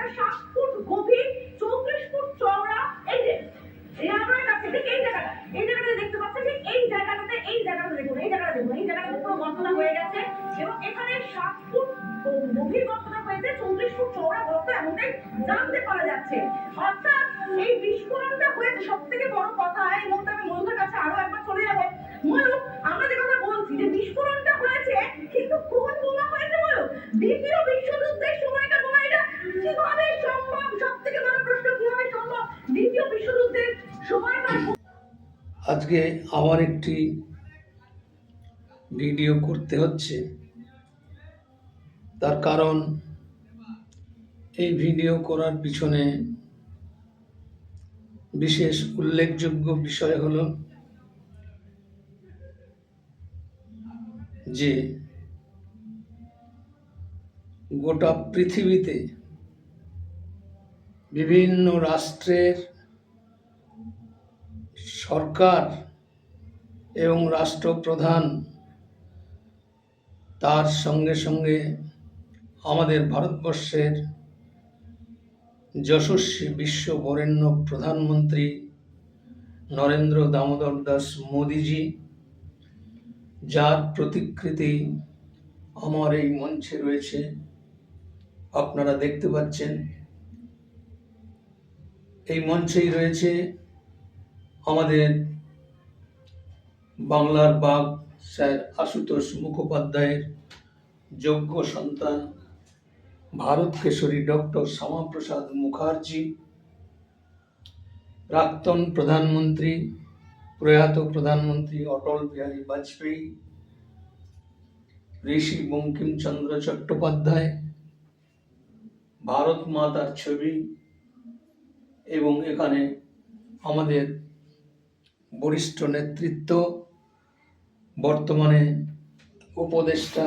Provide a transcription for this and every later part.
প্রায় 7 ফুট গভীর, 34 ফুট চওড়া। এই যে আমার কাছে ঠিক এই জায়গাটা দেখতে পাচ্ছেন, ঠিক এই জায়গাটা দেখুন, এই জায়গাটা পুরো গর্তটা হয়ে গেছে এবং এখানে 7 ফুট গভীর গর্তটা হয়েছে, 34 ফুট চওড়া গর্ত এমনটাই জানতে পারা যাচ্ছে। অর্থাৎ এই বিস্ফোরণটা হয়েছে। সব থেকে বড় কথা, এই মুহূর্তে আমি ময়ূরের কাছে আরো একবার চলে যাব। ময়ূর, আমরা যে কথা বলছি যে বিস্ফোরণটা হয়েছে, কিন্তু কোন বোমা হয়েছে ময়ূর? দ্বিতীয় বিশ্বযুদ্ধের সময়টা বোমা। এটা কিভাবে সম্ভব? সব থেকে বড় প্রশ্ন, কিভাবে সম্ভব দ্বিতীয় বিশ্বযুদ্ধের সময়কার? আজকে আমার একটি ভিডিও করতে হচ্ছে, তার কারণ এই ভিডিও করার পিছনে বিশেষ উল্লেখযোগ্য বিষয় হলো যে গোটা পৃথিবীতে বিভিন্ন রাষ্ট্রের সরকার এবং রাষ্ট্রপ্রধান, তার সঙ্গে সঙ্গে আমাদের ভারতবর্ষের যশস্বী বিশ্ব বরেণ্য প্রধানমন্ত্রী নরেন্দ্র দামোদর দাস মোদিজি, যার প্রতিকৃতি আমার এই মঞ্চে রয়েছে, আপনারা দেখতে পাচ্ছেন। এই মঞ্চেই রয়েছে আমাদের বাংলার বাঘ স্যার আশুতোষ মুখোপাধ্যায়ের যোগ্য সন্তান ভারত কেশরী ডক্টর শ্যামাপ্রসাদ মুখার্জি, প্রাক্তন প্রধানমন্ত্রী প্রয়াত প্রধানমন্ত্রী অটল বিহারী বাজপেয়ী, ঋষি বঙ্কিমচন্দ্র চট্টোপাধ্যায়, ভারত মাতার ছবি এবং এখানে আমাদের বরিষ্ঠ নেতৃত্ব, বর্তমানে উপদেষ্টা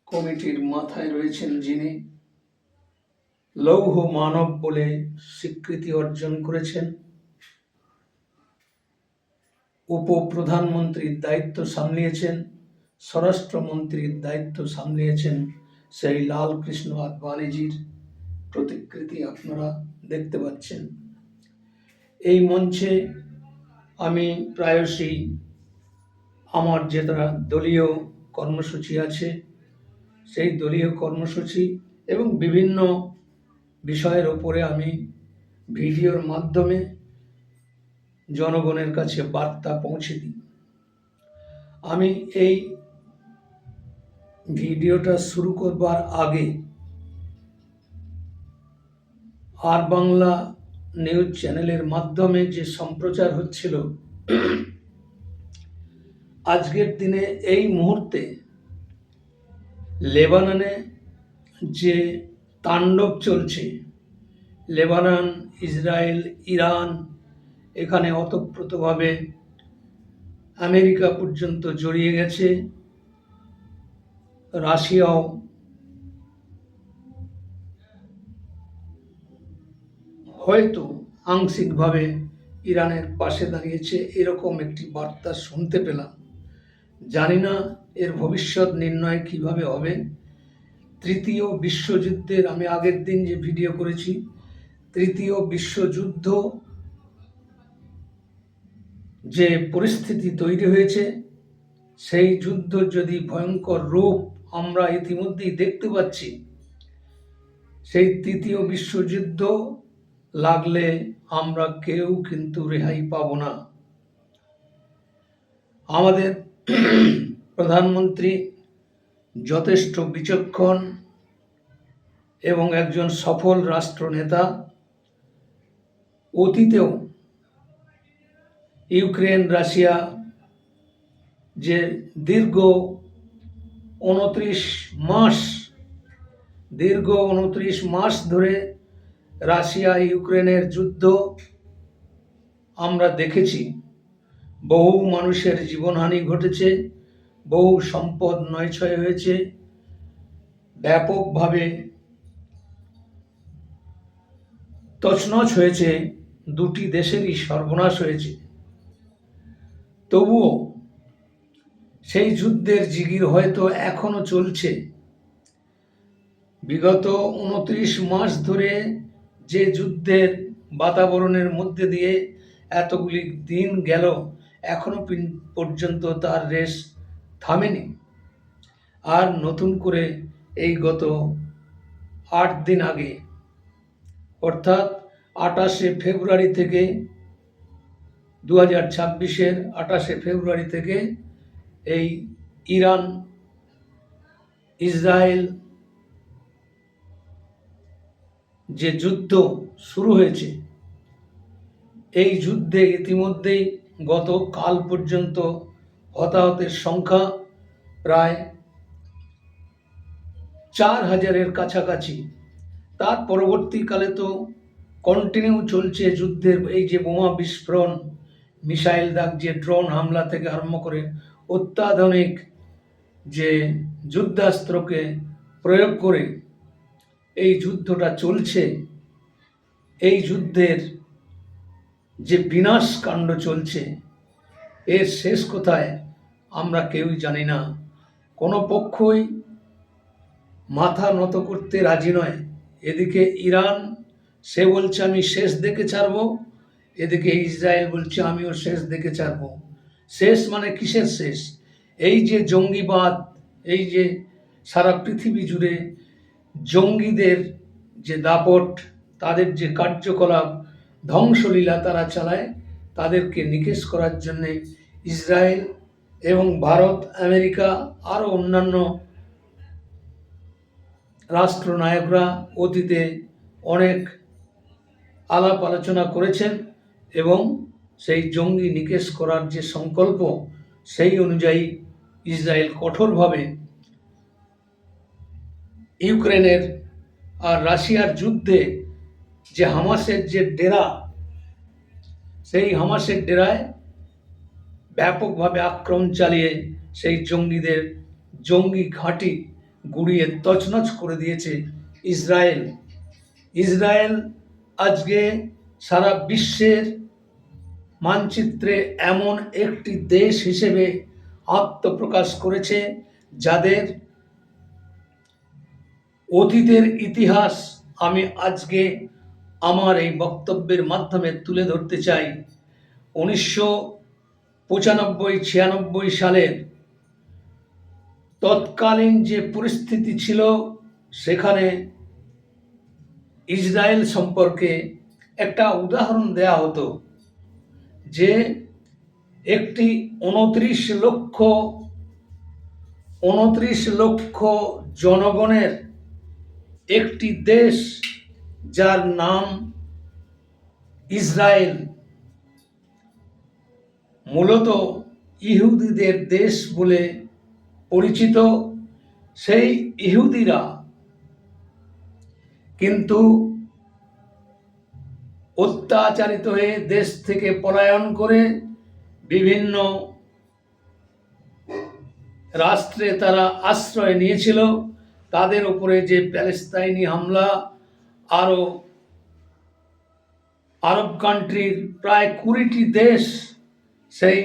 কমিটির মাথায় রয়েছেন যিনি লৌহ মানব বলে স্বীকৃতি অর্জন করেছেন, উপপ্রধানমন্ত্রীর দায়িত্ব সামলিয়েছেন, স্বরাষ্ট্রমন্ত্রীর দায়িত্ব সামলিয়েছেন সেই লালকৃষ্ণ আদবানিজির প্রতিকৃতি আপনারা দেখতে পাচ্ছেন। এই মঞ্চে আমি প্রায়শই আমার যেটা দলীয় কর্মসূচি আছে, সেই দলীয় কর্মসূচি এবং বিভিন্ন বিষয়ের ওপরে আমি ভিডিওর মাধ্যমে জনগণের কাছে বার্তা পৌঁছে দিই। আমি এই ভিডিওটা শুরু করবার আগে আর বাংলা নিউজ চ্যানেলের মাধ্যমে যে সম্প্রচার হচ্ছিল, আজকের দিনে এই মুহূর্তে লেবাননে যে তাণ্ডব চলছে, লেবানন, ইসরায়েল, ইরান, এখানে ওতপ্রোতভাবে আমেরিকা পর্যন্ত জড়িয়ে গেছে, রাশিয়াও হয়তো আংশিকভাবে ইরানের পাশে দাঁড়িয়েছে, এরকম একটি বার্তা শুনতে পেলাম। জানি না এর ভবিষ্যৎ নির্ণয় কিভাবে হবে। তৃতীয় বিশ্বযুদ্ধের, আমি আগের দিন যে ভিডিও করেছি, তৃতীয় বিশ্বযুদ্ধ যে পরিস্থিতি তৈরি হয়েছে, সেই যুদ্ধ যদি ভয়ঙ্কর রূপ আমরা ইতিমধ্যেই দেখতে পাচ্ছি, সেই তৃতীয় বিশ্বযুদ্ধ লাগলে আমরা কেউ কিন্তু রেহাই পাব না। আমাদের প্রধানমন্ত্রী যথেষ্ট বিচক্ষণ এবং একজন সফল রাষ্ট্রনেতা। অতীতেও ইউক্রেন রাশিয়া যে দীর্ঘ 29 মাস ধরে রাশিয়া ইউক্রেনের যুদ্ধ আমরা দেখেছি, বহু মানুষের জীবনহানি ঘটেছে, বহু সম্পদ নয়ছয় হয়েছে, ব্যাপকভাবে তছনছ হয়েছে, দুটি দেশেরই সর্বনাশ হয়েছে। তবুও সেই যুদ্ধের জিগির হয়তো এখনো চলছে। বিগত 29 মাস ধরে যে যুদ্ধের বাতাবরণের মধ্যে দিয়ে এতগুলি দিন গেল, এখনো পর্যন্ত তার রেশ থামেনি। আর নতুন করে এই গত 8 দিন আগে, অর্থাৎ 28শে ফেব্রুয়ারি থেকে 2026-এর 28শে ফেব্রুয়ারি থেকে এই ইরান ইসরায়েল যে যুদ্ধ শুরু হয়েছে, এই যুদ্ধে ইতিমধ্যেই গতকাল পর্যন্ত হতাহতের সংখ্যা প্রায় 4000-এর কাছাকাছি। তার পরবর্তীকালে তো কন্টিনিউ চলছে যুদ্ধের এই যে বোমা বিস্ফোরণ, মিসাইল দাগ, যে ড্রোন হামলা থেকে আরম্ভ করে অত্যাধুনিক যে যুদ্ধাস্ত্রকে প্রয়োগ করে এই যুদ্ধটা চলছে। এই যুদ্ধের যে বিনাশ কাণ্ড চলছে, এর শেষ কোথায় আমরা কেউই জানি না। কোনো পক্ষই মাথা নত করতে রাজি নয়। এদিকে ইরান, সে বলছে আমি শেষ দেখে ছাড়বো, এদিকে ইসরায়েল বলছে আমিও শেষ দেখে ছাড়বো। শেষ মানে কিসের শেষ? এই যে জঙ্গিবাদ, এই যে সারা পৃথিবী জুড়ে জঙ্গিদের যে দাপট, তাদের যে কার্যকলাপ, ধ্বংসলীলা তারা চালায়, তাদেরকে নিকেশ করার জন্যে ইসরায়েল এবং ভারত, আমেরিকা আরও অন্যান্য রাষ্ট্রনায়করা অতীতে অনেক আলাপ আলোচনা করেছেন এবং সেই জঙ্গি নিকেশ করার যে সংকল্প, সেই অনুযায়ী ইসরায়েল কঠোরভাবে ইউক্রেনের আর রাশিয়ার যুদ্ধে যে হামাসের যে ডেরা, সেই হামাসের ডেরায় ব্যাপকভাবে আক্রমণ চালিয়ে সেই জঙ্গিদের জঙ্গি ঘাঁটি গুড়িয়ে তছনছ করে দিয়েছে ইসরায়েল। ইসরায়েল আজকে সারা বিশ্বের মানচিত্রে এমন একটি দেশ হিসেবে আত্মপ্রকাশ করেছে, যাদের অতীতের ইতিহাস আমি আজকে আমার এই বক্তব্যের মাধ্যমে তুলে ধরতে চাই। 1995-96 সালের তৎকালীন যে পরিস্থিতি ছিল, সেখানে ইসরায়েল সম্পর্কে একটা উদাহরণ দেয়া হতো যে একটি 29 লক্ষ জনগণের একটি দেশ, যার নাম ইসরায়েল, মূলত ইহুদিদের দেশ বলে পরিচিত। সেই ইহুদিরা কিন্তু অত্যাচারিত হয়ে দেশ থেকে পলায়ন করে বিভিন্ন রাষ্ট্রে তারা আশ্রয় নিয়েছিল। তাদের উপরে যে প্যালেস্তাইনি হামলা, আরও আরব কান্ট্রির প্রায় 20টি দেশ সেই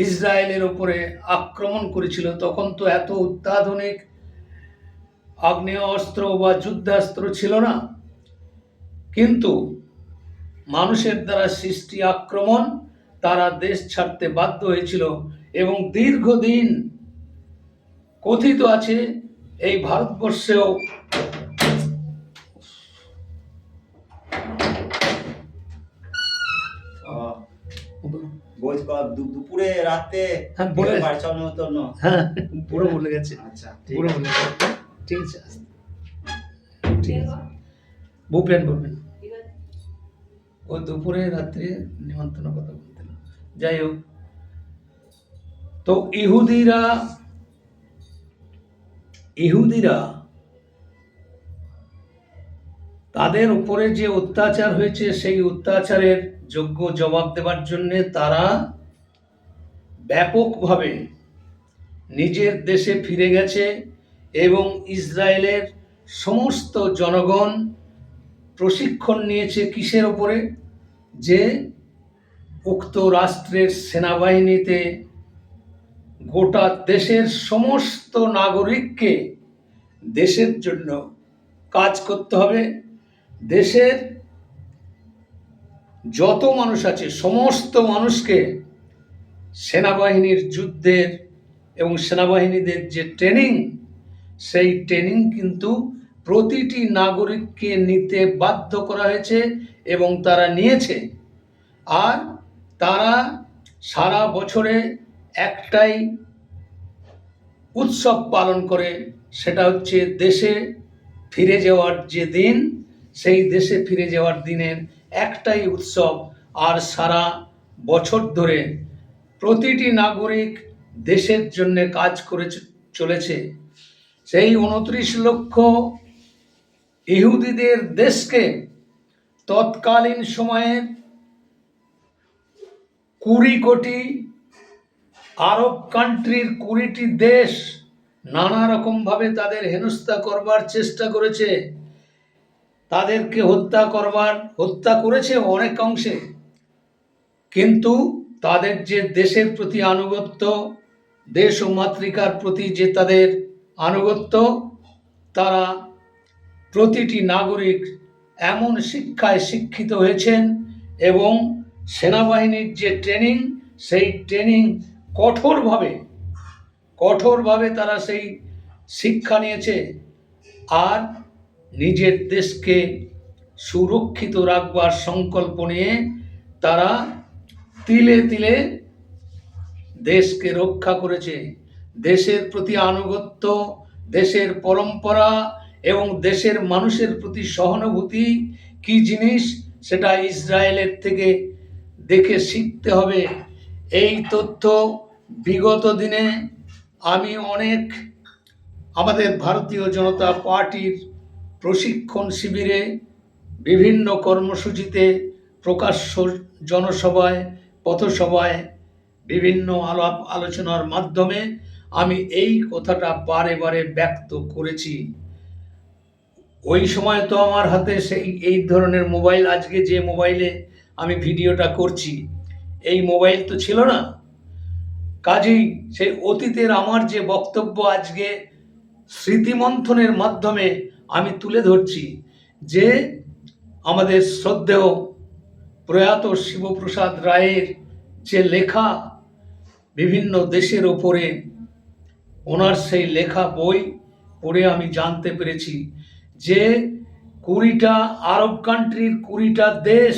ইসরায়েলের উপরে আক্রমণ করেছিল। তখন তো এত অত্যাধুনিক আগ্নেয় অস্ত্র বা যুদ্ধাস্ত্র ছিল না, কিন্তু মানুষের দ্বারা সৃষ্টি আক্রমণ, তারা দেশ ছাড়তে বাধ্য হয়েছিল। এবং দীর্ঘদিন কথিত আছে এই ভারতবর্ষেও দুপুরে রাতে বাড়ি চালানোর মতো না। হ্যাঁ, পুরো বলে গেছে। আচ্ছা, পুরো বলে গেছে। ঠিক আছে, ঠিক আছে। ভূপেন বলবেন, ও দুপুরে রাত্রে নিমন্ত্রণ কথা বলতেন। যাই হোক, তো ইহুদিরা তাদের উপরে যে অত্যাচার হয়েছে, সেই অত্যাচারের যোগ্য জবাব দেওয়ার জন্যে তারা ব্যাপকভাবে নিজের দেশে ফিরে গেছে এবং ইসরায়েলের সমস্ত জনগণ প্রশিক্ষণ নিয়েছে কিসের ওপরে? যে উক্ত রাষ্ট্রের সেনাবাহিনীতে গোটা দেশের সমস্ত নাগরিককে দেশের জন্য কাজ করতে হবে। দেশের যত মানুষ আছে সমস্ত মানুষকে সেনাবাহিনীর যুদ্ধের এবং সেনাবাহিনীদের যে ট্রেনিং, সেই ট্রেনিং কিন্তু প্রতিটি নাগরিককে নিতে বাধ্য করা হয়েছে এবং তারা নিয়েছে। আর তারা সারা বছরে একটাই উৎসব পালন করে, সেটা হচ্ছে দেশে ফিরে যাওয়ার যে দিন, সেই দেশে ফিরে যাওয়ার দিনের একটাই উৎসব। আর সারা বছর ধরে প্রতিটি নাগরিক দেশের জন্য কাজ করে চলেছে। সেই 29 লক্ষ ইহুদিদের দেশকে তৎকালীন সময়ের 20 কোটি আরব কান্ট্রির 20টি দেশ নানা রকমভাবে তাদের হেনস্থা করবার চেষ্টা করেছে, তাদেরকে হত্যা করেছে অনেক অংশে। কিন্তু তাদের যে দেশের প্রতি আনুগত্য, দেশ ও মাতৃকার প্রতি যে তাদের আনুগত্য, তারা প্রতিটি নাগরিক এমন শিক্ষায় শিক্ষিত হয়েছেন এবং সেনাবাহিনীর যে ট্রেনিং, সেই ট্রেনিং কঠোরভাবে তারা সেই শিক্ষা নিয়েছে। আর নিজের দেশকে সুরক্ষিত রাখবার সংকল্প নিয়ে তারা তিলে তিলে দেশকে রক্ষা করেছে। দেশের প্রতি আনুগত্য, দেশের পরম্পরা এবং দেশের মানুষের প্রতি সহানুভূতি কি জিনিস, সেটা ইসরায়েলের থেকে দেখে শিখতে হবে। এই তথ্য বিগত দিনে আমি অনেক আমাদের ভারতীয় জনতা পার্টির প্রশিক্ষণ শিবিরে, বিভিন্ন কর্মসূচিতে, প্রকাশ্য জনসভায়, পথসভায়, বিভিন্ন আলাপ আলোচনার মাধ্যমে আমি এই কথাটা বারে বারে ব্যক্ত করেছি। ওই সময় তো আমার হাতে এই ধরনের মোবাইল, আজকে যে মোবাইলে আমি ভিডিওটা করছি, এই মোবাইল তো ছিল না। কাজেই সেই অতীতের আমার যে বক্তব্য আজকে স্মৃতিমন্থনের মাধ্যমে আমি তুলে ধরছি, যে আমাদের শ্রদ্ধেয় প্রয়াত শিবপ্রসাদ রায়ের যে লেখা বিভিন্ন দেশের ওপরে, ওনার সেই লেখা বই পড়ে আমি জানতে পেরেছি যে 20টা আরব কান্ট্রির 20টা দেশ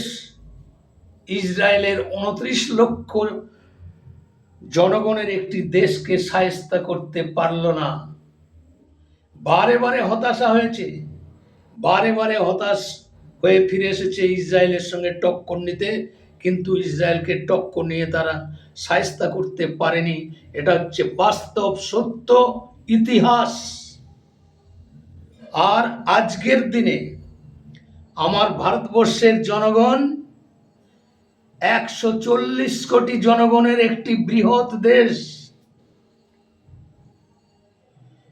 ইসরায়েলের 29 লক্ষ জনগণের একটি দেশকে শায়েস্তা করতে পারল না। বারে বারে হতাশা হয়েছে, বারে বারে হতাশ হয়ে ফিরে এসেছে ইসরায়েলের সঙ্গে টক্কর নিতে, কিন্তু ইসরায়েলকে টক্কর নিয়ে তারা শায়েস্তা করতে পারেনি। এটা হচ্ছে বাস্তব সত্য ইতিহাস। আর আজকের দিনে আমার ভারতবর্ষের জনগণ 140 কোটি জনগণের একটি বৃহৎ দেশ,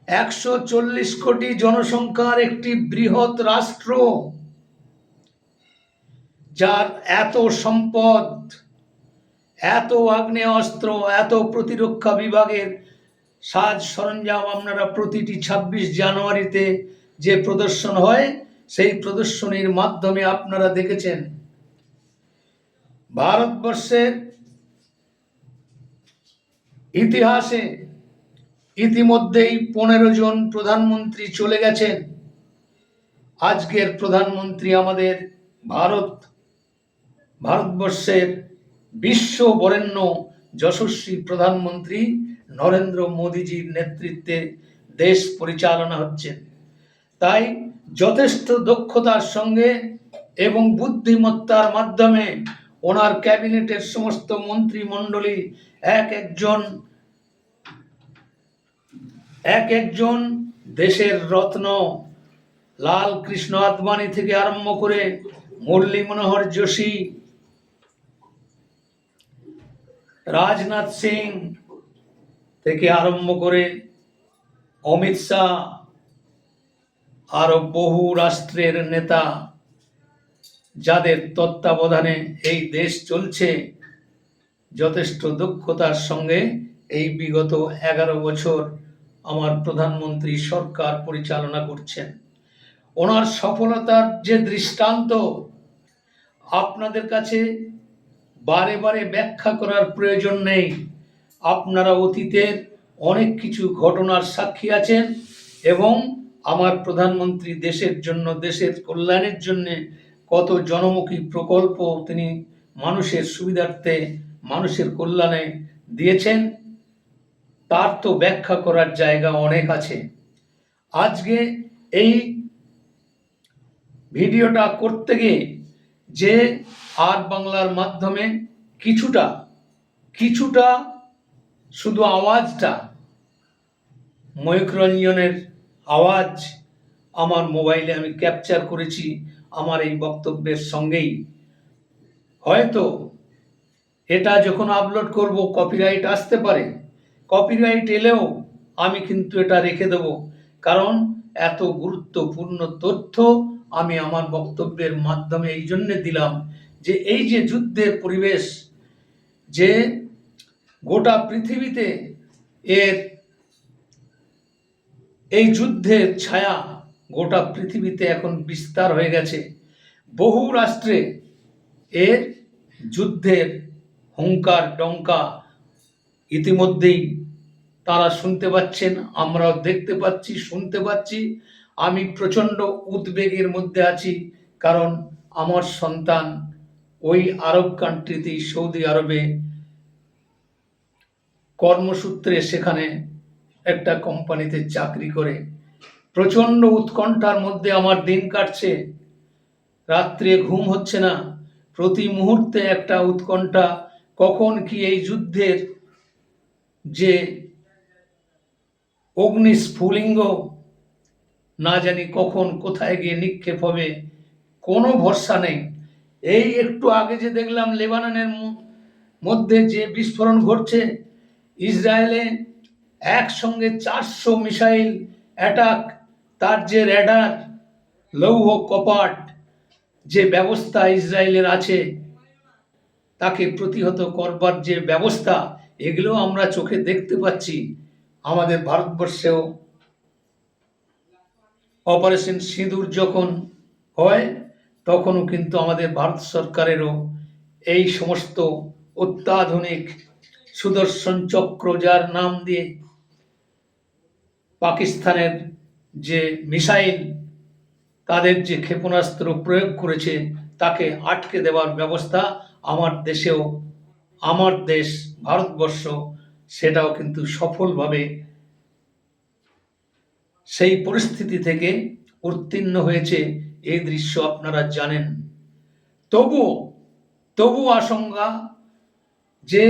140 কোটি জনসংখ্যার একটি বৃহৎ রাষ্ট্র, যার এত সম্পদ, এত আগ্নেয়াস্ত্র, এত প্রতিরক্ষা বিভাগের সাজ সরঞ্জাম। আপনারা প্রতিটি 26 জানুয়ারিতে যে প্রদর্শন হয়, সেই প্রদর্শনীর মাধ্যমে আপনারা দেখেছেন ভারতবর্ষের ইতিহাসে ইতিমধ্যেই 15 জন প্রধানমন্ত্রী চলে গেছেন। আজকের প্রধানমন্ত্রী আমাদের ভারতবর্ষের বিশ্ব বরেণ্য যশস্বী প্রধানমন্ত্রী নরেন্দ্র মোদীজির নেতৃত্বে দেশ পরিচালনা হচ্ছে। তাই যথেষ্ট দক্ষতার সঙ্গে এবং বুদ্ধিমত্তার মাধ্যমে ওনার ক্যাবিনেটের সমস্ত মন্ত্রিমণ্ডলী এক একজন দেশের রত্ন, লাল কৃষ্ণ আদবানি থেকে আরম্ভ করে মুরলী মনোহর যোশী, রাজনাথ সিং থেকে আরম্ভ করে অমিত শাহ, আরো বহু রাষ্ট্রের নেতা, যাদের তত্ত্বাবধানে এই দেশ চলছে, যথেষ্ট দক্ষতার সঙ্গে এই বিগত 11 বছর আমার প্রধানমন্ত্রী সরকার পরিচালনা করছেন। ওনার সফলতার যে দৃষ্টান্ত আপনাদের কাছে বারে বারে ব্যাখ্যা করার প্রয়োজন নেই। আপনারা অতীতের অনেক কিছু ঘটনার সাক্ষী আছেন এবং আমার প্রধানমন্ত্রী দেশের জন্য, দেশের কল্যাণের জন্য কত জনমুখী প্রকল্প তিনি মানুষের সুবিধার্থে, মানুষের কল্যাণে দিয়েছেন, তার তো ব্যাখ্যা করার জায়গা অনেক আছে। আজকে এই ভিডিওটা করতে গিয়ে যে আর বাংলার মাধ্যমে কিছুটা শুধু আওয়াজটা, ময়ূররঞ্জনের আওয়াজ আমার মোবাইলে আমি ক্যাপচার করেছি আমার এই বক্তব্যের সঙ্গেই। হয়তো এটা যখন আপলোড করব কপিরাইট আসতে পারে, কপিরাইট এলেও আমি কিন্তু এটা রেখে দেব, কারণ এত গুরুত্বপূর্ণ তথ্য আমি আমার বক্তব্যের মাধ্যমে এই জন্য দিলাম যে এই যে যুদ্ধের পরিবেশ, যে গোটা পৃথিবীতে এই যুদ্ধের ছায়া গোটা পৃথিবীতে এখন বিস্তার হয়ে গেছে। বহু রাষ্ট্রে এর যুদ্ধের হুঙ্কার ডঙ্কা ইতিমধ্যেই তারা শুনতে পাচ্ছেন, আমরাও দেখতে পাচ্ছি, শুনতে পাচ্ছি। আমি প্রচণ্ড উদ্বেগের মধ্যে আছি, কারণ আমার সন্তান ওই আরব কান্ট্রিতেই, সৌদি আরবে কর্মসূত্রে সেখানে একটা কোম্পানিতে চাকরি করে। প্রচণ্ড উৎকণ্ঠার মধ্যে আমার দিন কাটছে, রাত্রে ঘুম হচ্ছে না, প্রতি মুহূর্তে একটা উৎকণ্ঠা, কখন কি এই যুদ্ধের যে অগ্নিস্ফুলিঙ্গ না জানি কখন কোথায় গিয়ে নিক্ষেপ হবে, কোনো ভরসা নেই। এই একটু আগে যে দেখলাম লেবাননের মধ্যে যে বিস্ফোরণ ঘটছে, ইসরায়েলে একসঙ্গে 400 মিসাইল অ্যাটাক, তার যে র্যাডার, লৌহ কপাট যে ব্যবস্থা ইসরায়েলের আছে তাকে প্রতিহত করবার যে ব্যবস্থা, এগুলো আমরা চোখে দেখতে পাচ্ছি। আমাদের ভারতবর্ষেও অপারেশন সিঁদুর যখন হয়, তখনও কিন্তু আমাদের ভারত সরকারেরও এই সমস্ত অত্যাধুনিক সুদর্শন চক্র, যার নাম দিয়ে পাকিস্তানের যে মিসাইল, তাদের যে ক্ষেপণাস্ত্র প্রয়োগ করেছে, তাকে আটকে দেওয়ার ব্যবস্থা আমার দেশেও, আমার দেশ ভারতবর্ষ সেটাও কিন্তু সফলভাবে সেই পরিস্থিতি থেকে উত্তীর্ণ হয়েছে। এই দৃশ্য আপনারা জানেন। তবু আশঙ্কা যে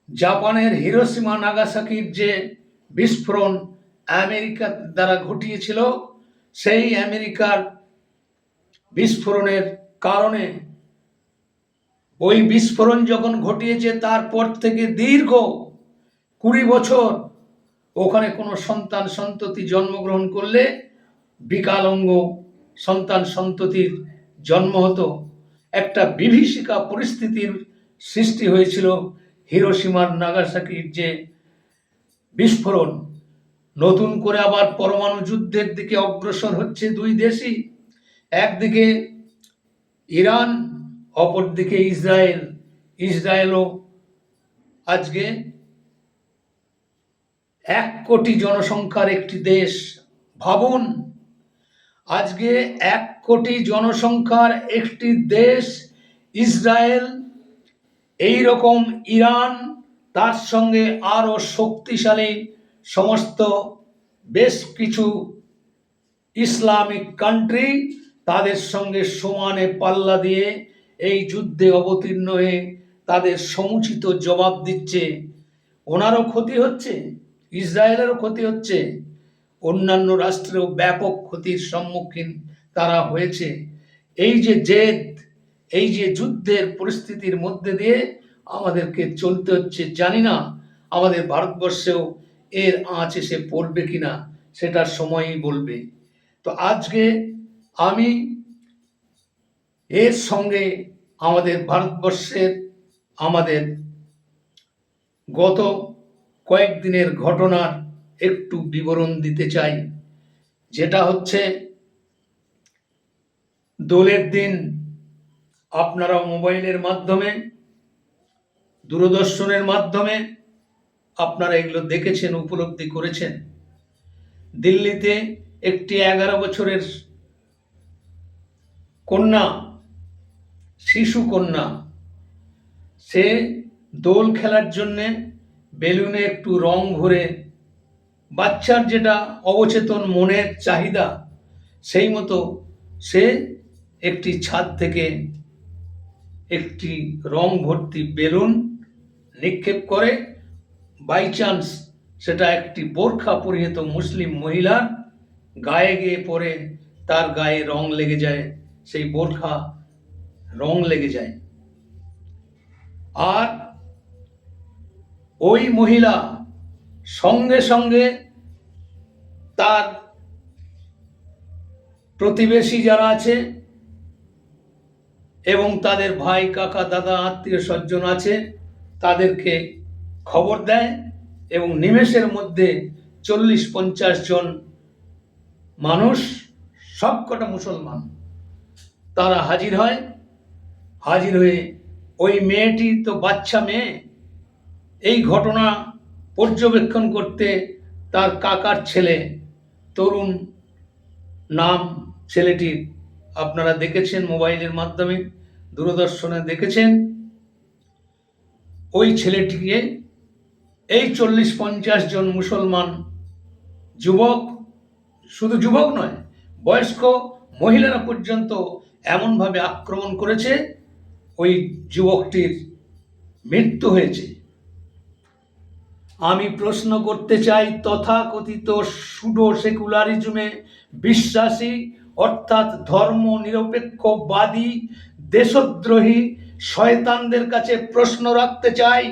জাপানের হিরোশিমা নাগাসাকির যে বিস্ফোরণ আমেরিকা দ্বারা ঘটিয়েছিল, সেই আমেরিকার বিস্ফোরণের কারণে, ওই বিস্ফোরণ যখন ঘটিয়েছে তারপর থেকে দীর্ঘ 20 বছর ওখানে কোনো সন্তান সন্ততি জন্মগ্রহণ করলে বিকলাঙ্গ সন্তান সন্ততির জন্ম হতো। একটা বিভীষিকা পরিস্থিতির সৃষ্টি হয়েছিল হিরোশিমার নাগাসাকির যে বিস্ফোরণ। নতুন করে আবার পরমাণু যুদ্ধের দিকে অগ্রসর হচ্ছে দুই দেশই, একদিকে ইরান, অপরদিকে ইসরায়েল। ইসরায়েলও আজকে 1 কোটি জনসংখ্যার একটি দেশ। ভাবুন, আজকে 1 কোটি জনসংখ্যার একটি দেশ ইসরায়েল, এই রকম ইরান, তার সঙ্গে আরো শক্তিশালী সমস্ত বেশ কিছু ইসলামিক কান্ট্রি, তাদের সঙ্গে সমানে পাল্লা দিয়ে এই যুদ্ধে অবতীর্ণ হয়ে তাদের সমুচিত জবাব দিচ্ছে। ওনারও ক্ষতি হচ্ছে, ইসরায়েলেরও ক্ষতি হচ্ছে, অন্যান্য রাষ্ট্রেও ব্যাপক ক্ষতির সম্মুখীন তারা হয়েছে। এই যে জেদ, এই যে যুদ্ধের পরিস্থিতির মধ্যে দিয়ে আমাদেরকে চলতে হচ্ছে, জানি না আমাদের ভারতবর্ষেও এর আঁচ এসে পড়বে কিনা, সেটা সময়ই বলবে। তো আজকে আমি এর সঙ্গে আমাদের ভারতবর্ষের, আমাদের গত কয়েকদিনের ঘটনার একটু বিবরণ দিতে চাই, যেটা হচ্ছে দোলের দিন আপনারা মোবাইলের মাধ্যমে, দূরদর্শনের মাধ্যমে আপনারা এগুলো দেখেছেন, উপলব্ধি করেছেন। দিল্লিতে একটি 11 বছরের কন্যা, শিশু কন্যা, সে দোল খেলার জন্যে বেলুনে একটু রং ভরে, বাচ্চার যেটা অবচেতন মনের চাহিদা, সেই মতো সে একটি ছাদ থেকে একটি রং ভর্তি বেলুন নিক্ষেপ করে। বাই চান্স সেটা একটি বোরখা পরিহিত মুসলিম মহিলার গায়ে গিয়ে পড়ে, তার গায়ে রং লেগে যায়, সেই বোরখা রং লেগে যায়। আর ওই মহিলা সঙ্গে সঙ্গে তার প্রতিবেশী যারা আছে এবং তাদের ভাই, কাকা, দাদা, আত্মীয় স্বজন আছে, তাদেরকে খবর দেয় এবং নিমেষের মধ্যে 40-50 জন মানুষ, সবকটা মুসলমান, তারা হাজির হয়। হাজির হয়ে ওই মেয়েটি তো বাচ্চা মেয়ে, এই ঘটনা পর্যবেক্ষণ করতে তার কাকার ছেলে, তরুণ নাম ছেলেটির, আপনারা দেখেছেন মোবাইলের মাধ্যমে, দূরদর্শনে দেখেছেন। ওই ছেলেটিকে এই 40-50 জন মুসলমান যুবক, শুধু যুবক নয়, বয়স্ক মহিলারা পর্যন্ত এমনভাবে আক্রমণ করেছে, ওই যুবকটির মৃত্যু হয়েছে। আমি প্রশ্ন করতে চাই, তথাকথিত সুডো সেকুলারিজমে বিশ্বাসী, অর্থাৎ ধর্ম নিরপেক্ষবাদী দেশদ্রোহী শয়তানদের কাছে প্রশ্ন রাখতে চাই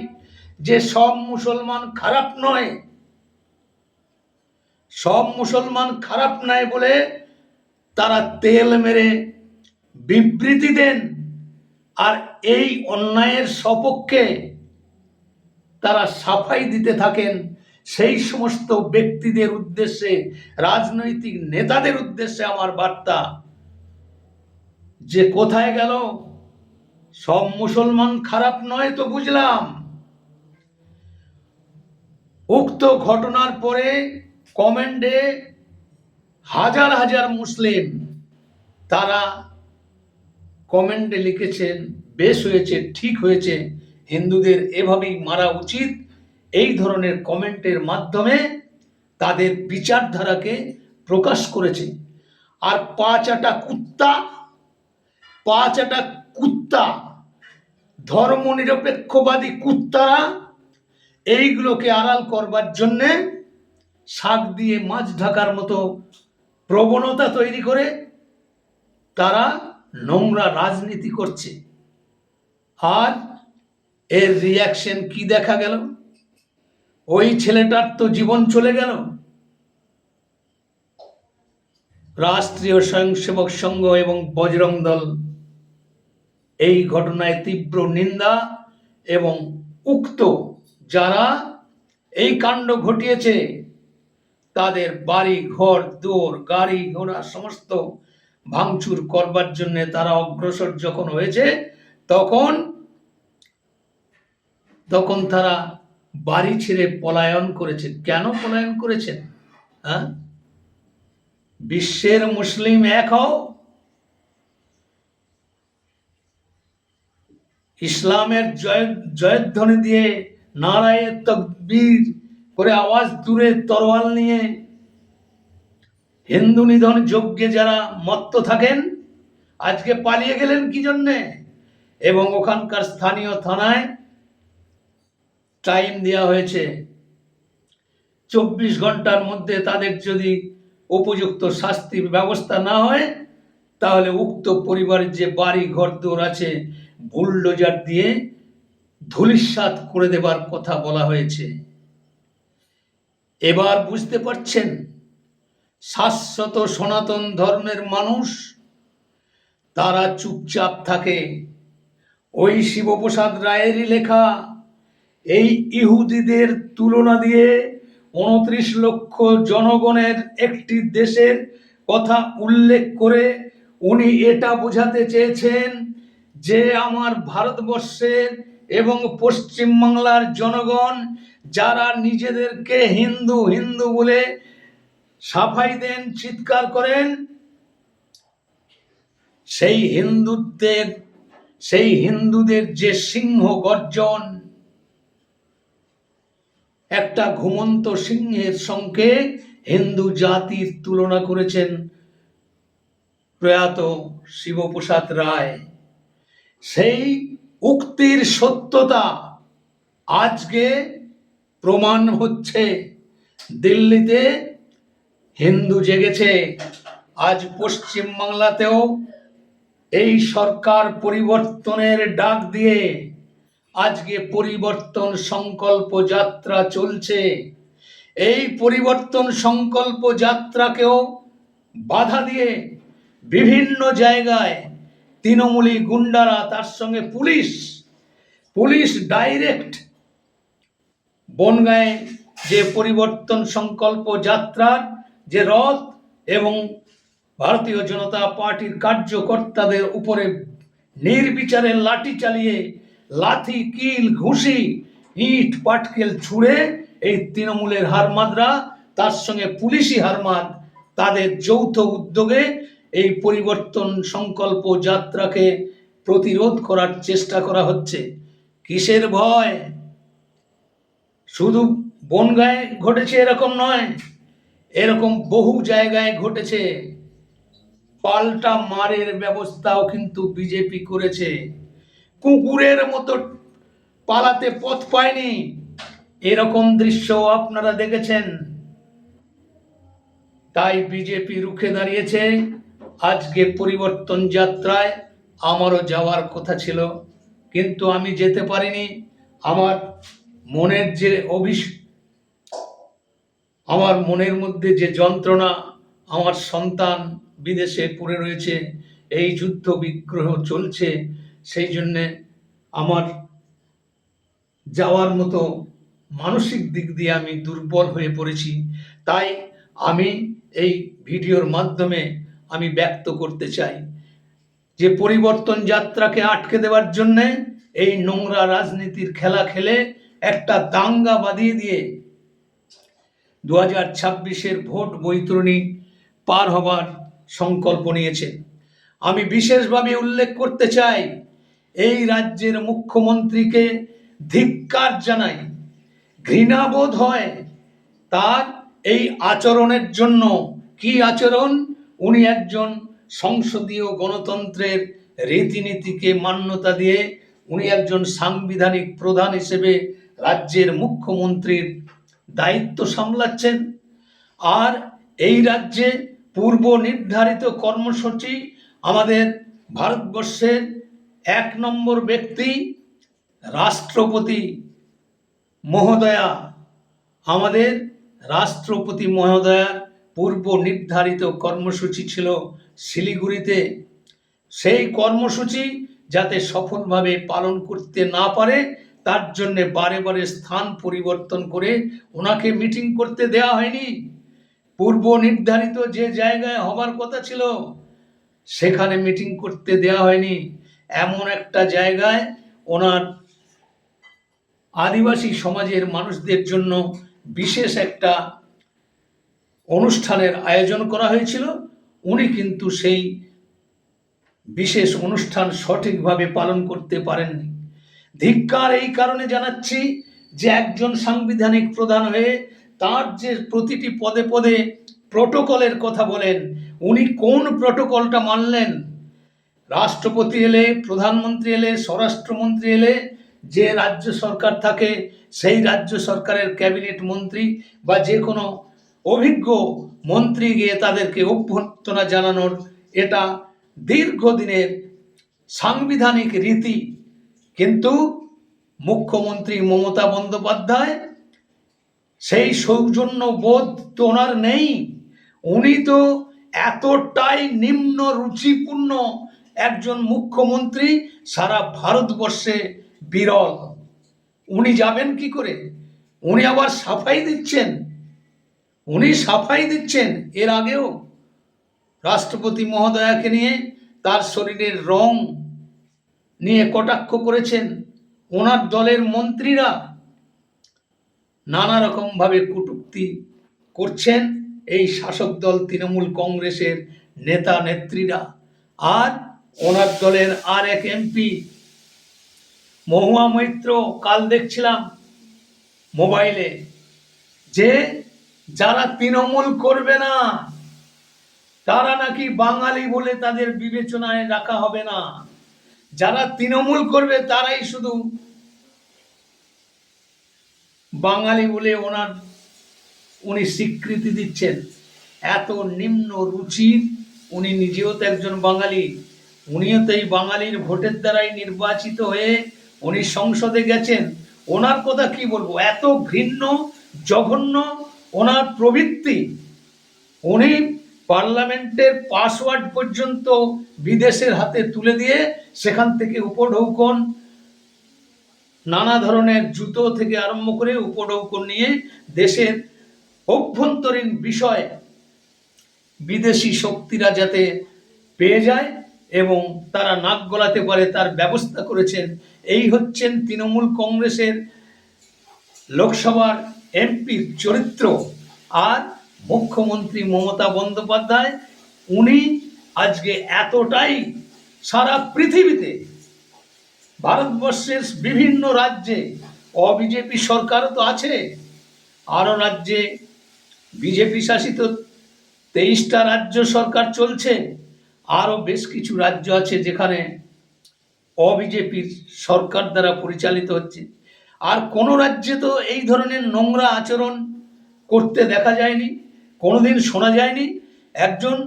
যে সব মুসলমান খারাপ নয়। সব মুসলমান খারাপ নয় বলে তারা তেল মেরে বিবৃতি দেন, আর এই অন্যায়ের সপক্ষে তারা সাফাই দিতে থাকেন। সেই সমস্ত ব্যক্তিদের উদ্দেশ্যে, রাজনৈতিক নেতাদের উদ্দেশ্যে আমার বার্তা, যে কোথায় গেল সব মুসলমান খারাপ নয় তো বুঝলাম। উক্ত ঘটনার পরে কমেন্টে হাজার হাজার মুসলিম তারা কমেন্টে লিখেছেন, বেশ হয়েছে, ঠিক হয়েছে, হিন্দুদের এভাবেই মারা উচিত। এই ধরনের কমেন্টের মাধ্যমে তাদের বিচারধারাকে প্রকাশ করেছে। আর পাঁচাটা কুত্তা, ধর্মনিরপেক্ষবাদী কুত্তারা এইগুলোকে আড়াল করবার জন্যে শাক দিয়ে মাছ ঢাকার মতো প্রবণতা তৈরি করে তারা নোংরা রাজনীতি করছে। আর এর রিয়াকশন কি দেখা গেল? ওই ছেলেটার তো জীবন চলে গেল। রাষ্ট্রীয় স্বয়ংসেবক সংঘ এবং বজরং দল এই ঘটনায় তীব্র নিন্দা এবং উক্ত যারা এই কাণ্ড ঘটিয়েছে তাদের বাড়ি ঘর দোর, গাড়ি ঘোড়া সমস্ত ভাঙচুর করবার জন্য তারা অগ্রসর যখন হয়েছে, তখন তারা বাড়ি ছেড়ে পলায়ন করেছে। কেন পলায়ন করেছেন? বিশ্বের মুসলিম এক হও, ইসলামের জয়ধ্বনি দিয়ে নারায়ে তাকবীর করে আওয়াজ দূরে তরোয়াল নিয়ে হিন্দু নিধন যজ্ঞে যারা মত্ত থাকেন, আজকে পালিয়ে গেলেন কি জন্যে? এবং ওখানকার স্থানীয় থানায় টাইম দেওয়া হয়েছে, 24 ঘন্টার মধ্যে তাদের যদি উপযুক্ত শাস্তির ব্যবস্থা না হয়, তাহলে উক্ত পরিবারের যে বাড়ি ঘর দোর আছে বুলডোজার দিয়ে ধূলিসাৎ করে দেবার কথা বলা হয়েছে। এবার বুঝতে পারছেন, শাশ্বত সনাতন ধর্মের মানুষ তারা চুপচাপ থাকে। ওই শিবপ্রসাদ রায়েরই লেখা এই ইহুদিদের তুলনা দিয়ে 29 লক্ষ জনগণের একটি দেশের কথা উল্লেখ করে উনি এটা বোঝাতে চেয়েছেন যে আমার ভারতবর্ষের এবং পশ্চিমবাংলার জনগণ যারা নিজেদেরকে হিন্দু হিন্দু বলে সাফাই দেন, চিৎকার করেন, সেই হিন্দুদের যে সিংহ গর্জন, একটা ঘুমন্ত সিংহের সঙ্গে হিন্দু জাতির তুলনা করেছেন প্রয়াত শিবপ্রসাদ রায়। সেই উক্তির সত্যতা আজকে প্রমাণ হচ্ছে। দিল্লিতে হিন্দু জেগেছে, আজ পশ্চিমবাংলাতেও এই সরকার পরিবর্তনের ডাক দিয়ে আজকে পরিবর্তন সংকল্প যাত্রা চলছে। এই পরিবর্তন সংকল্প যাত্রাকেও বাধা দিয়ে বিভিন্ন জায়গায় তৃণমূলী গুন্ডারা, তার সঙ্গে পুলিশ ডাইরেক্ট বনগাঁয়ে যে পরিবর্তন সংকল্প যাত্রার যে রথ এবং ভারতীয় জনতা পার্টির কার্যকর্তাদের উপরে নির্বিচারে লাঠি চালিয়ে, লাথি, কিল, ঘুষি, ইট পাটকেল ছুঁড়ে এই তৃণমূলের হারমাদরা, তার সঙ্গে পুলিশি হারমাদ, তাদের যৌথ উদ্যোগে এই পরিবর্তন সংকল্প যাত্রাকে প্রতিরোধ করার চেষ্টা করা হচ্ছে। কিসের ভয়? শুধু বনগাঁয়ে ঘটেছে এরকম নয়, এরকম বহু জায়গায় ঘটেছে। পাল্টা মারের ব্যবস্থাও কিন্তু বিজেপি করেছে। কুকুরের মতো পালাতে পথ পায়নি, এরকম দৃশ্য আপনারা দেখেছেন। তাই বিজেপি রুখে দাঁড়িয়েছে। আজকে পরিবর্তন যাত্রায় আমারও যাওয়ার কথা ছিল, কিন্তু আমি যেতে পারিনি। আমার মনের মধ্যে যে যন্ত্রণা, আমার সন্তান বিদেশে পড়ে রয়েছে, এই যুদ্ধ বিগ্রহ চলছে, সেই জন্যে আমার যাওয়ার মতো মানসিক দিক দিয়ে আমি দুর্বল হয়ে পড়েছি। তাই আমি এই ভিডিওর মাধ্যমে আমি ব্যক্ত করতে চাই যে পরিবর্তন যাত্রাকে আটকে দেওয়ার জন্যে এই নোংরা রাজনীতির খেলা খেলে একটা দাঙ্গা বাঁধিয়ে দিয়ে 2026-এর ভোট বৈতরণী পার হবার সংকল্প নিয়েছে। আমি বিশেষভাবে উল্লেখ করতে চাই, এই রাজ্যের মুখ্যমন্ত্রীকে ধিক্কার জানাই, ঘৃণাবোধ হয় তার এই আচরণের জন্য। কি আচরণ? উনি একজন সংসদীয় গণতন্ত্রের রীতিনীতিকে মান্যতা দিয়ে উনি একজন সাংবিধানিক প্রধান হিসেবে রাজ্যের মুখ্যমন্ত্রীর দায়িত্ব সামলাচ্ছেন। আর এই রাজ্যে পূর্ব নির্ধারিত কর্মসূচি আমাদের ভারতবর্ষের 1 নম্বর ব্যক্তি রাষ্ট্রপতি মহোদয়া, আমাদের রাষ্ট্রপতি মহোদয়ার পূর্ব নির্ধারিত কর্মসূচি ছিল শিলিগুড়িতে। সেই কর্মসূচি যাতে সফলভাবে পালন করতে না পারে তার জন্য বারে বারে স্থান পরিবর্তন করে ওনাকে মিটিং করতে দেওয়া হয়নি। পূর্ব নির্ধারিত যে জায়গায় হবার কথা ছিল সেখানে মিটিং করতে দেওয়া হয়নি। এমন একটা জায়গায় ওনার আদিবাসী সমাজের মানুষদের জন্য বিশেষ একটা অনুষ্ঠানের আয়োজন করা হয়েছিল, উনি কিন্তু সেই বিশেষ অনুষ্ঠান সঠিকভাবে পালন করতে পারেননি। ধিক্কার এই কারণে জানাচ্ছি যে একজন সাংবিধানিক প্রধান হয়ে তার যে প্রতিটি পদে পদে প্রোটোকলের কথা বলেন, উনি কোন প্রোটোকলটা মানলেন? রাষ্ট্রপতি এলে, প্রধানমন্ত্রী এলে, স্বরাষ্ট্রমন্ত্রী এলে যে রাজ্য সরকার থাকে সেই রাজ্য সরকারের ক্যাবিনেট মন্ত্রী বা যে কোনো অভিজ্ঞ মন্ত্রী গিয়ে তাদেরকে অভ্যর্থনা জানানোর এটা দীর্ঘদিনের সাংবিধানিক রীতি। কিন্তু মুখ্যমন্ত্রী মমতা বন্দ্যোপাধ্যায় সেই সৌজন্য বোধ তো ওনার নেই। উনি তো এতটাই নিম্ন রুচিপূর্ণ একজন মুখ্যমন্ত্রী সারা ভারতবর্ষে বিরল। উনি যাবেন কি করে? উনি আবার সাফাই দিচ্ছেন উনি সাফাই দিচ্ছেন। এর আগেও রাষ্ট্রপতি মহোদয়াকে নিয়ে তার শরীরের রং নিয়ে কটাক্ষ করেছেন। ওনার দলের মন্ত্রীরা নানা রকমভাবে কটূক্তি করছেন এই শাসক দল তৃণমূল কংগ্রেসের নেতা নেত্রীরা। আর ওনার দলের আর এক এমপি মহুয়া মৈত্র, কাল দেখছিলাম মোবাইলে যে যারা তৃণমূল করবে না তারা নাকি বাঙালি বলে তাদের বিবেচনায় রাখা হবে না, যারা তৃণমূল করবে তারাই শুধু বাঙালি বলে উনি স্বীকৃতি দিচ্ছেন। এত নিম্ন রুচির, উনি নিজেও তো একজন বাঙালি, উনিও তো এই বাঙালির ভোটের দ্বারাই নির্বাচিত হয়ে উনি সংসদে গেছেন। ওনার কথা কি বলবো, এত ঘৃণ্য জঘন্য ওনার প্রবৃত্তি। উনি পার্লামেন্টের পাসওয়ার্ড পর্যন্ত বিদেশের হাতে তুলে দিয়ে সেখান থেকে উপঢৌকন, নানা ধরনের জুতো থেকে আরম্ভ করে উপঢৌকন নিয়ে দেশের অভ্যন্তরীণ বিষয় বিদেশি শক্তিরা যাতে পেয়ে যায় এবং তারা নাক গলাতে পারে তার ব্যবস্থা করেছেন। এই হচ্ছেন তৃণমূল কংগ্রেসের লোকসভার এমপির চরিত্র। আর মুখ্যমন্ত্রী মমতা বন্দ্যোপাধ্যায়, উনি আজকে এতটাই সারা পৃথিবীতে, ভারতবর্ষের বিভিন্ন রাজ্যে অবিজেপি সরকারও তো আছে, আরও রাজ্যে বিজেপি শাসিত 23টা রাজ্য সরকার চলছে, আরও বেশ কিছু রাজ্য আছে যেখানে অবিজেপির সরকার দ্বারা পরিচালিত হচ্ছে। আর কোনো রাজ্যে তো এই ধরনের নোংরা আচরণ করতে দেখা যায়নি, কোনোদিন শোনা যায়নি। একজন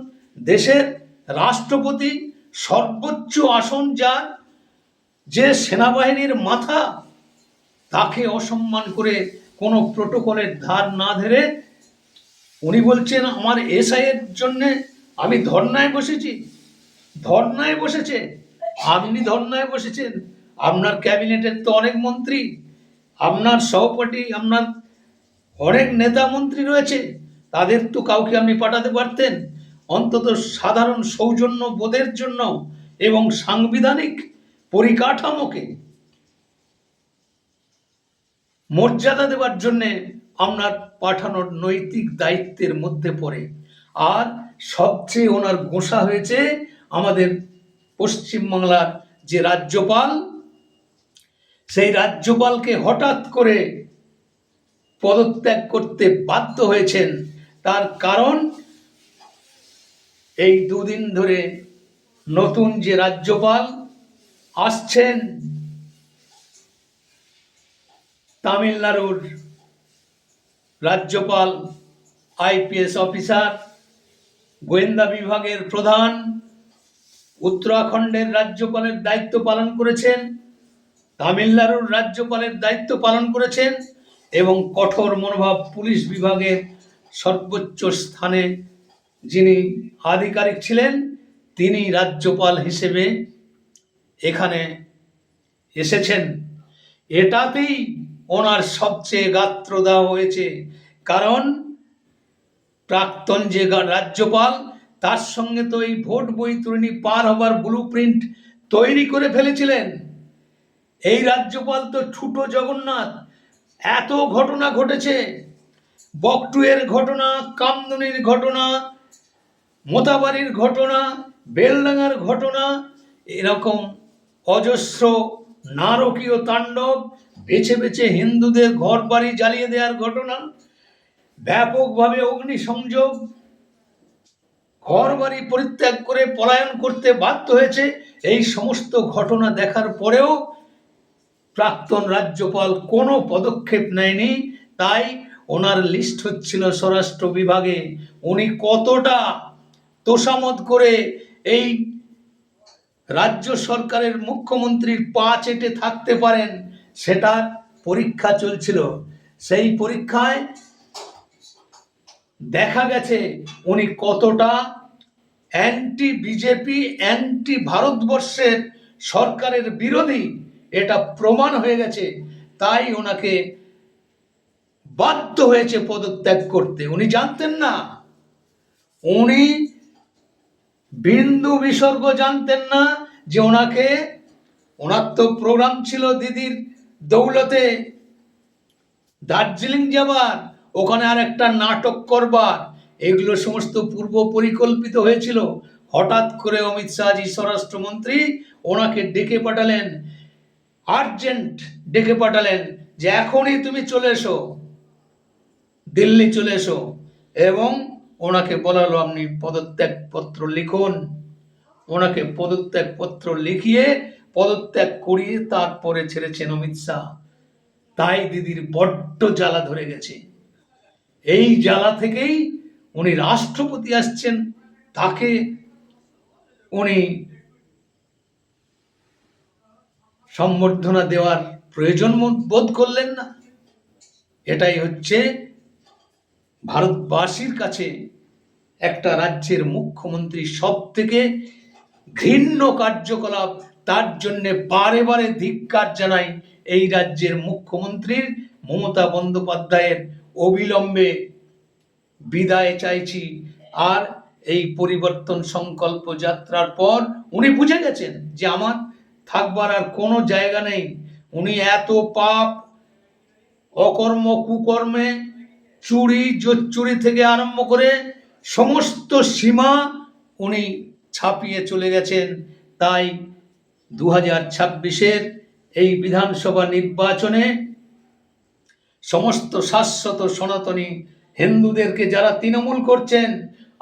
দেশের রাষ্ট্রপতি, সর্বোচ্চ আসন যার, যে সেনাবাহিনীর মাথা, তাকে অসম্মান করে কোনো প্রোটোকলের ধার না ধরে উনি বলছেন আমার এসআই এর জন্যে আমি ধর্নায় বসেছি। ধর্নায় বসেছে, আপনি ধর্নায় বসেছেন, আপনার ক্যাবিনেটের তো অনেক মন্ত্রী, আপনার সহপাঠী, আপনার অনেক নেতা মন্ত্রী রয়েছে, তাদের তো কাউকে আপনি পাঠাতে পারতেন, অন্তত সাধারণ সৌজন্য বোধের জন্য এবং সাংবিধানিক পরিকাঠামোকে মর্যাদা দেওয়ার জন্যে আপনার পাঠানোর নৈতিক দায়িত্বের মধ্যে পড়ে। আর সবচেয়ে ওনার গোসা হয়েছে আমাদের পশ্চিমবাংলার যে রাজ্যপাল, সেই রাজ্যপালকে হঠাৎ করে পদত্যাগ করতে বাধ্য হয়েছেন। তার কারণ এই দুদিন ধরে নতুন যে রাজ্যপাল আসছেন, তামিলনাড়ুর রাজ্যপাল, আইপিএস অফিসার, গোয়েন্দা বিভাগের প্রধান, উত্তরাখণ্ডের রাজ্যপালের দায়িত্ব পালন করেছেন, তামিলনাড়ুর রাজ্যপালের দায়িত্ব পালন করেছেন এবং কঠোর মনোভাব পুলিশ বিভাগের সর্বোচ্চ স্থানে যিনি আধিকারিক ছিলেন, তিনি রাজ্যপাল হিসেবে এখানে এসেছেন। এটাতেই ওনার সবচেয়ে গাত্রদাহ হয়েছে, কারণ প্রাক্তন যে রাজ্যপাল, তার সঙ্গে তো এই ভোট বৈতরণী পার হবার ব্লু প্রিন্ট তৈরি করে ফেলেছিলেন। এই রাজ্যপাল তো ছোট জগন্নাথ। এত ঘটনা ঘটেছে, বকটুয়ের ঘটনা, কামদুনির ঘটনা, মোতাবাড়ির ঘটনা, বেলডাঙ্গার ঘটনা, এরকম অজস্র নারকীয় তাণ্ডব, বেছে বেছে হিন্দুদের ঘর বাড়ি জ্বালিয়ে দেওয়ার ঘটনা, ব্যাপকভাবে অগ্নিসংযোগ, ঘর বাড়ি পরিত্যাগ করে পলায়ন করতে বাধ্য হয়েছে। এই সমস্ত ঘটনা দেখার পরেও প্রাক্তন রাজ্যপাল কোনো পদক্ষেপ নেয়নি। তাই ওনার লিস্ট হচ্ছিল স্বরাষ্ট্র বিভাগে। উনি কতটা তোষামোদ করে এই রাজ্য সরকারের মুখ্যমন্ত্রীর পা চেটে থাকতে পারেন, সেটার পরীক্ষা চলছিল। সেই পরীক্ষায় দেখা গেছে উনি কতটা অ্যান্টি বিজেপি, অ্যান্টি ভারতবর্ষের সরকারের বিরোধী, এটা প্রমাণ হয়ে গেছে। তাই ওনাকে বাধ্য হয়েছে পদত্যাগ করতে। উনি জানতেন না, উনি বিন্দু বিসর্গ জানতেন না যে ওনার তো প্রোগ্রাম ছিল দিদির দৌলতে দার্জিলিং যাবার, ওখানে আর একটা নাটক করবার, এগুলো সমস্ত পূর্ব পরিকল্পিত হয়েছিল। হঠাৎ করে অমিত শাহজি স্বরাষ্ট্রমন্ত্রী ওনাকে ডেকে পাঠালেন, আর্জেন্ট ডেকে পাঠালেন যে এখনই তুমি চলে এসো, দিল্লি চলে এসো, এবং ওনাকে বলালো আপনি পদত্যাগ পত্র লিখুন। ওনাকে পদত্যাগ পত্র লিখিয়ে পদত্যাগ করিয়ে তারপরে ছেড়েছেন অমিত শাহ। তাই দিদির বড্ড জ্বালা ধরে গেছে। এই জ্বালা থেকেই উনি রাষ্ট্রপতি আসছেন, তাকে উনি সম্বর্ধনা দেওয়ার প্রয়োজন বোধ করলেন না। এটাই হচ্ছে ভারতবাসীর কাছে একটা রাজ্যের মুখ্যমন্ত্রী সব থেকে ঘৃণ্য কার্যকলাপ। তার জন্য বারে বারে ধিক্কার জানাই এই রাজ্যের মুখ্যমন্ত্রীর মমতা বন্দ্যোপাধ্যায়ের অবিলম্বে বিদায় চাইছি। আর এই পরিবর্তন সংকল্প যাত্রার পর উনি বুঝে গেছেন যে আমার থাকবার আর কোনো জায়গা নেই। উনি এত পাপ, অকর্ম, কুকর্মে, চুরি জোচ্চুরি থেকে আরম্ভ করে সমস্ত সীমা উনি ছাপিয়ে চলে গেছেন। তাই 2026-এর এই বিধানসভা নির্বাচনে সমস্ত শাশ্বত সনাতনী হিন্দুদেরকে যারা তৃণমূল করছেন,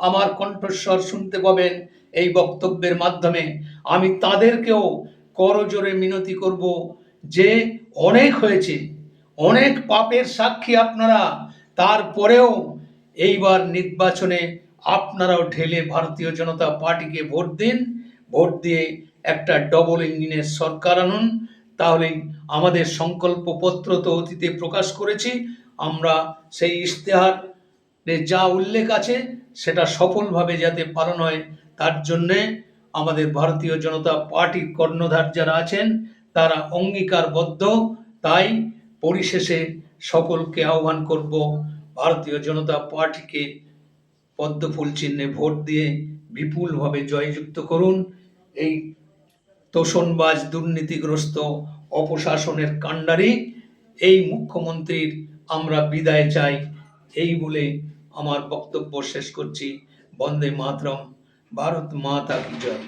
আমার কণ্ঠস্বর শুনতে পাবেন এই বক্তব্যের মাধ্যমে। আমি তাদেরকেও করজোরে মিনতি করব যে অনেক হয়েছে, অনেক পাপের সাক্ষী আপনারা, তারপরেও এইবার নির্বাচনে আপনারাও ঢেলে ভারতীয় জনতা পার্টিকে ভোট দিন। ভোট দিয়ে একটা ডবল ইঞ্জিনের সরকার আনুন। তাহলেই আমাদের সংকল্পপত্র তো অতীতে প্রকাশ করেছি, আমরা সেই ইশতেহারে যা উল্লেখ আছে সেটা সফলভাবে যাতে পালন হয়, তার জন্যে আমাদের ভারতীয় জনতা পার্টির কর্ণধার যারা আছেন তারা অঙ্গীকারবদ্ধ। তাই পরিশেষে সকলকে আহ্বান করব, ভারতীয় জনতা পার্টিকে পদ্মফুল চিহ্নে ভোট দিয়ে বিপুলভাবে জয়যুক্ত করুন। এই তোষণবাজ, দুর্নীতিগ্রস্ত, অপশাসনের কাণ্ডারি এই মুখ্যমন্ত্রীর আমরা বিদায় চাই। এই বলে আমার বক্তব্য শেষ করছি। বন্দে মাতরম। ভারত মাতা কি জয়।